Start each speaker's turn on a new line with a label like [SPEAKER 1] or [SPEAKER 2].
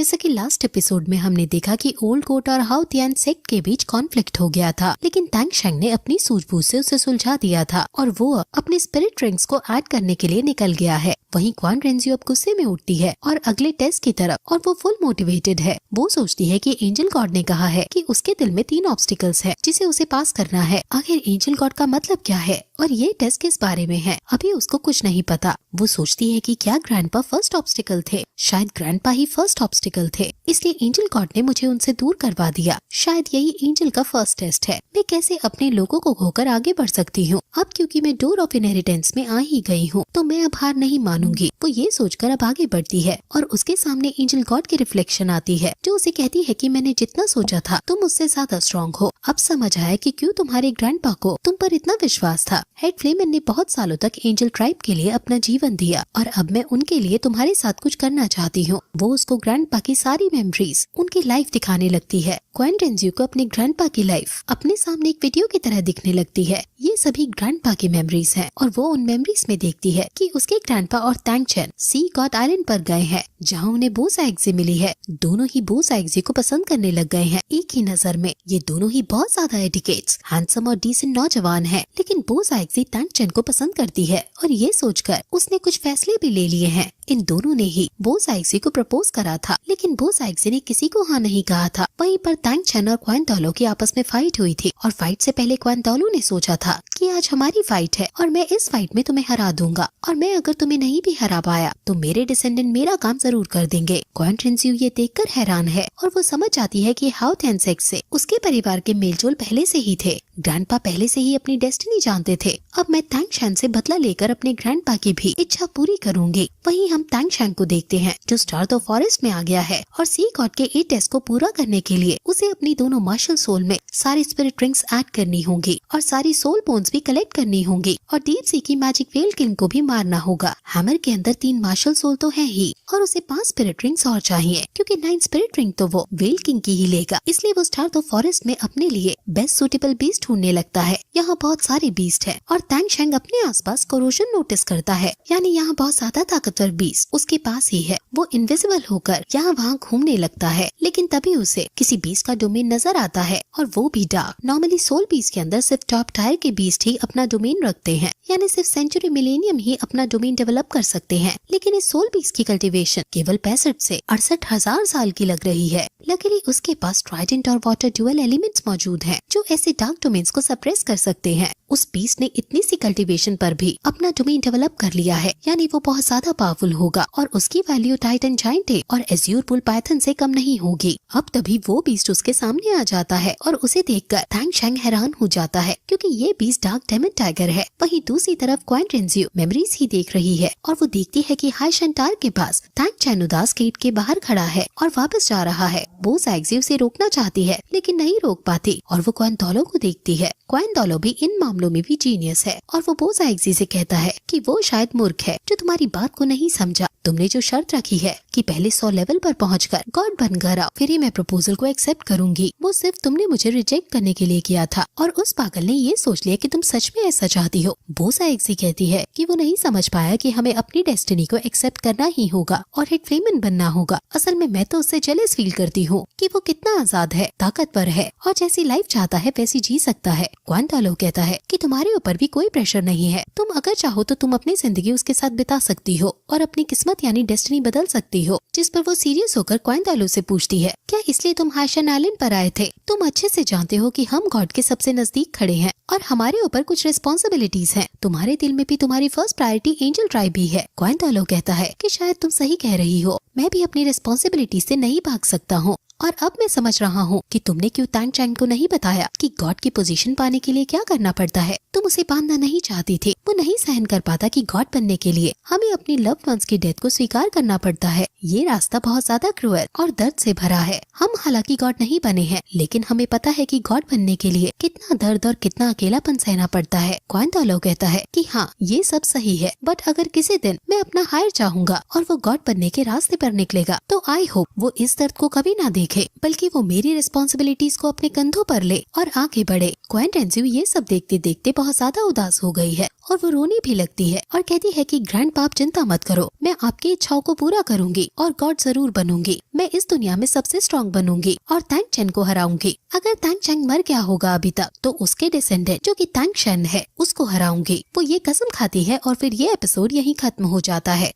[SPEAKER 1] जैसा कि last episode में हमने देखा कि ओल्ड कोर्ट और हाउ तियान सेक्ट के बीच कॉन्फ्लिक्ट हो गया था, लेकिन तैंग शेंग ने अपनी सूझबूझ से उसे सुलझा दिया था और वो अपने स्पिरिट ड्रिंक्स को ऐड करने के लिए निकल गया है। वहीं क्वान रेंजियो अब गुस्से में उठती है और अगले टेस्ट की तरफ, और वो फुल मोटिवेटेड है। वो सोचती है कि एंजल गॉड ने कहा है कि उसके दिल में 3 ऑब्स्टिकल्स है जिसे उसे पास करना है। आखिर एंजल गॉड का मतलब क्या है और ये टेस्ट किस बारे में है, अभी उसको कुछ नहीं पता। वो सोचती है कि क्या ग्रैंडपा फर्स्ट ऑब्स्टिकल थे, शायद ग्रैंडपा ही फर्स्ट ऑब्स्टिकल थे, इसलिए एंजल गॉड ने मुझे उनसे दूर करवा दिया। शायद यही एंजल का फर्स्ट टेस्ट है। मैं कैसे अपने लोगों को खोकर आगे बढ़ सकती हूँ। अब क्योंकि मैं डोर ऑफ इनहेरिटेंस में आ ही गई हूँ तो मैं अब हार नहीं मानूंगी। वो ये सोचकर अब आगे बढ़ती है और उसके सामने एंजल गॉड की रिफ्लेक्शन आती है जो उसे कहती है कि मैंने जितना सोचा था तुम उससे ज्यादा स्ट्रॉन्ग हो। अब समझ आया कि क्यों तुम्हारे ग्रैंडपा को तुम पर इतना विश्वास था। हेड फ्लेमन ने बहुत सालों तक एंजल ट्राइब के लिए अपना जीवन दिया और अब मैं उनके लिए तुम्हारे साथ कुछ करना चाहती हूँ। वो उसको ग्रैंडपा की सारी मेमोरीज, उनकी लाइफ दिखाने लगती है। क्वान रेंजियो को अपने ग्रैंडपा की लाइफ अपने सामने एक वीडियो की तरह दिखने लगती है। ये सभी ग्रैंडपा की मेमोरीज हैं और वो उन मेमोरीज में देखती है कि उसके ग्रैंडपा और तैंग चेन सी गॉड आइलैंड पर गए हैं जहाँ उन्हें बो साइक्सी मिली है। दोनों ही बो साइक्सी को पसंद करने लग गए हैं एक ही नजर में। ये दोनों ही बहुत ज्यादा एडिकेट्स, हैंडसम और डिसेंट नौजवान हैं, लेकिन बो साइक्सी तैंग चेन को पसंद करती है और ये सोचकर उसने कुछ फैसले भी ले लिए हैं। इन दोनों ने ही बो साइक्सी को प्रपोज करा था, लेकिन बो साइक्सी ने किसी को हाँ नहीं कहा था। वहीं पर तैंग चेन और क्वान तोलो की आपस में फाइट हुई थी और फाइट से पहले क्वान तोलो ने सोचा था कि आज हमारी फाइट है और मैं इस फाइट में तुम्हें हरा दूंगा और मैं अगर तुम्हें नहीं भी हरा पाया तो मेरे डिसेंडेंट मेरा काम जरूर कर देंगे। क्वान रेंजियो ये देखकर हैरान है और वो समझ जाती है कि हाउ तियान सेक्ट से उसके परिवार के मेलजोल पहले से ही थे। ग्रैंडपा पहले से ही अपनी डेस्टिनी जानते थे। अब मैं तैंग शेंग से बदला लेकर अपने ग्रैंडपा की भी इच्छा पूरी करूंगी। वहीं हम तैंग शेंग को देखते हैं जो स्टार द फॉरेस्ट में आ गया है और सी गॉड के ए टेस्ट को पूरा करने के लिए उसे अपनी दोनों मार्शल सोल में सारी स्पिरिट ड्रिंक्स ऐड करनी होंगी और सारी सोल बोन्स भी कलेक्ट करनी होंगी और डीप सी की मैजिक वेल किंग को भी मारना होगा। हैमर के अंदर 3 मार्शल सोल तो है ही और उसे 5 स्पिरिट ड्रिंक्स और चाहिए क्योंकि 9 स्पिरिट ड्रिंक तो वो वेल किंग की ही लेगा। इसलिए वो स्टार द फॉरेस्ट में अपने लिए बेस्ट सुटेबल बीस्ट ढूंढने लगता है। यहाँ बहुत सारे बीस्ट है और तैंग शेंग अपने आसपास कोरोजन नोटिस करता है, यानी यहाँ बहुत ज्यादा ताकतवर बीस्ट उसके पास ही है। वो इनविजिबल होकर यहाँ वहाँ घूमने लगता है, लेकिन तभी उसे किसी बीस्ट का डोमेन नजर आता है और वो भी डार्क। नॉर्मली सोल बीस्ट के अंदर सिर्फ टॉप टायर के बीस्ट ही अपना डोमेन रखते हैं, यानी सिर्फ सेंचुरी मिलेनियम ही अपना डोमेन डेवलप कर सकते हैं, लेकिन इस सोल बीस्ट की कल्टीवेशन केवल 65 से 68,000 साल की लग रही है। लकीली उसके पास ट्राइडेंट और वाटर ड्यूअल एलिमेंट्स मौजूद हैं जो ऐसे डार्क डोमेन्स को सप्रेस कर सकते हैं। उस बीस्ट ने इतनी सी कल्टीवेशन पर भी अपना डोमेन डेवलप कर लिया है, यानी वो बहुत ज्यादा पावरफुल होगा और उसकी वैल्यू टाइटन जायंट और एज्यूर पुल पाइथन से कम नहीं होगी। अब तभी वो बीस्ट उसके सामने आ जाता है और उसे देखकर तैंग शेंग हैरान हो जाता है क्योंकि ये बीस्ट डार्क डेमन टाइगर है। वहीं दूसरी तरफ क्वान रेंजियो मेमोरीज ही देख रही है और वो देखती है कि हाई शंटार के पास तैंग चेन उदास गेट के बाहर खड़ा है और वापस जा रहा है। बो साइक्सी उसे रोकना चाहती है लेकिन नहीं रोक पाती और वो क्वान तोलो को देखती है। क्वान तोलो भी इन मामलों में भी जीनियस है और वो बो साइक्सी से कहता है कि वो शायद मूर्ख है जो तुम्हारी बात को नहीं समझा। तुमने जो शर्त रखी है कि पहले 100 लेवल पर पहुंचकर गॉड बनकर आओ फिर ही मैं प्रपोजल को एक्सेप्ट करूंगी, वो सिर्फ तुमने मुझे रिजेक्ट करने के लिए किया था और उस पागल ने ये सोच लिया कि तुम सच में ऐसा चाहती हो। बो साइक्सी कहती है कि वो नहीं समझ पाया कि हमें अपनी डेस्टिनी को एक्सेप्ट करना ही होगा और हेड फ्लेमन बनना होगा। असल में मैं तो उससे जेलस फील करती हूँ कि वो कितना आजाद है, ताकतवर है और जैसी लाइफ चाहता है वैसी जी सकता है। क्वान तोलो कहता है कि तुम्हारे ऊपर भी कोई प्रेशर नहीं है, तुम अगर चाहो तो तुम अपनी जिंदगी उसके साथ बिता सकती हो और अपनी किस्मत यानी डेस्टिनी बदल सकती हो। जिस पर वो सीरियस होकर क्वान तोलो से पूछती है, क्या इसलिए तुम हाइशन आइलैंड पर आए थे? तुम अच्छे से जानते हो कि हम गॉड के सबसे नजदीक खड़े हैं और हमारे ऊपर कुछ रिस्पॉन्सिबिलिटीज हैं। तुम्हारे दिल में भी तुम्हारी फर्स्ट प्रायोरिटी एंजल ट्राइब भी है। क्वान तोलो कहता है कि शायद तुम सही कह रही हो, मैं भी अपनी रिस्पॉन्सिबिलिटी से नहीं भाग सकता हूँ और अब मैं समझ रहा हूँ कि तुमने क्यों तैंग चेंग को नहीं बताया कि गॉड की पोजीशन पाने के लिए क्या करना पड़ता है। तुम उसे बांधना नहीं चाहती थी, वो नहीं सहन कर पाता कि गॉड बनने के लिए हमें अपनी लव्ड वंस की डेथ को स्वीकार करना पड़ता है। ये रास्ता बहुत ज्यादा क्रूएल और दर्द से भरा है। हम हालांकि गॉड नहीं बने हैं, लेकिन हमें पता है कि गॉड बनने के लिए कितना दर्द और कितना अकेलापन सहना पड़ता है। क्वान तोलो कहता है कि हाँ ये सब सही है, बट अगर किसी दिन मैं अपना हायर चाहूंगा और वो गॉड बनने के रास्ते पर निकलेगा तो आई होप वो इस दर्द को कभी ना देखे। सीखे, बल्कि वो मेरी रिस्पॉन्सिबिलिटीज को अपने कंधों पर ले और आगे बढ़े। ग्वेन टेंजियो ये सब देखते देखते बहुत ज्यादा उदास हो गई है और वो रोने भी लगती है और कहती है कि ग्रैंडपा आप चिंता मत करो, मैं आपकी इच्छाओं को पूरा करूंगी और गॉड जरूर बनूंगी। मैं इस दुनिया में सबसे स्ट्रॉन्ग बनूंगी और तैंग चेन को हराऊंगी। अगर तैंग चेन मर गया होगा अभी तक तो उसके डिसेंडेंट जो कि तैंग शेन है उसको हराऊंगी। वो ये कसम खाती है और फिर ये एपिसोड यहीं खत्म हो जाता है।